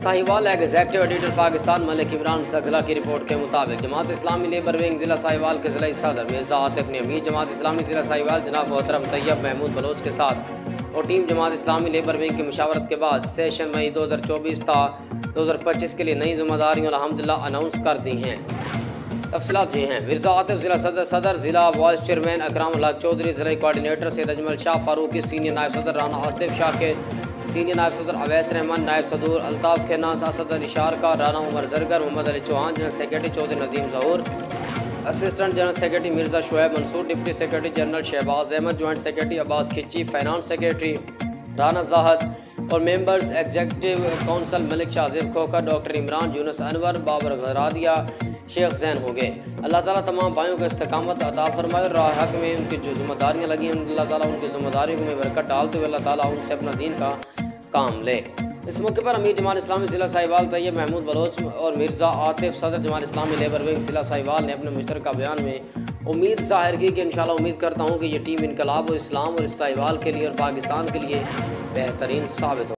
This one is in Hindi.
साहिवाल एग्जेक्टिव एडिटर पाकिस्तान मलिक इमरान सगला की रिपोर्ट के मुताबिक जमात इस्लामी लेबर विंग ज़िला साहिवाल के ज़िला सदर मिर्ज़ा आतिफ ने अमीर जमात इस्लामी ज़िला साहिवाल जनाब मोहतरम तैयब महमूद बलोच के साथ और team Jamaat Islami labour wing की मुशावरत के बाद सेशन मई 2024 था 2025 के लिए नई जिम्मेदारियों अल्हम्दुलिल्लाह अनाउंस कर दी हैं। तफसीलात जी हैं। मिर्ज़ा आतिफ ज़िला सदर ज़िला वाइस चेयरमैन अकराम हक चौधरी, ज़िला कोऑर्डिनेटर सैयद अजमल शाह फारूकी, सीनियर नायब सदर राना आसिफ शाकिर, सीनियर नायब सदर अवैस रहमान, नायब सदर Altaf Khenas, Asad Ali Sharka, Rana Umar Zargar, Mohammad Ali Chauhan, general secretary Chaudhry Nadeem Zahoor, assistant general secretary Mirza Shoaib Mansoor, deputy secretary general Shahbaz Ahmad, joint secretary Abbas Khichi, finance secretary Rana Zahid और members executive council Malik Shajib Khokhar, doctor Imran, Younus Anwar, Babar Garadia, Sheikh Zain हो गए। अल्लाह ताला तमाम भाइयों को इस्तकामत अता फरमाए और राह हक में उनकी जो जिम्मेदारियाँ लगी हैं अल्लाह ताला उनकी जिम्मेदारियों में बरकत डालते हुए अल्लाह ताला उनसे अपना दीन का काम ले। इस मौके पर अमीर जमात इस्लामी ज़िला साहिवाल तैयब महमूद बलोच और मिर्ज़ा आतिफ सदर जमात इस्लामी लेबर विंग ज़िला साहिवाल ने अपने मुश्तरका बयान में उम्मीद ज़ाहिर की कि इंशाल्लाह उम्मीद करता हूँ कि ये टीम इनकलाब और इस्लाम और इस साहिवाल के लिए और पाकिस्तान के लिए बेहतरीन साबित हो।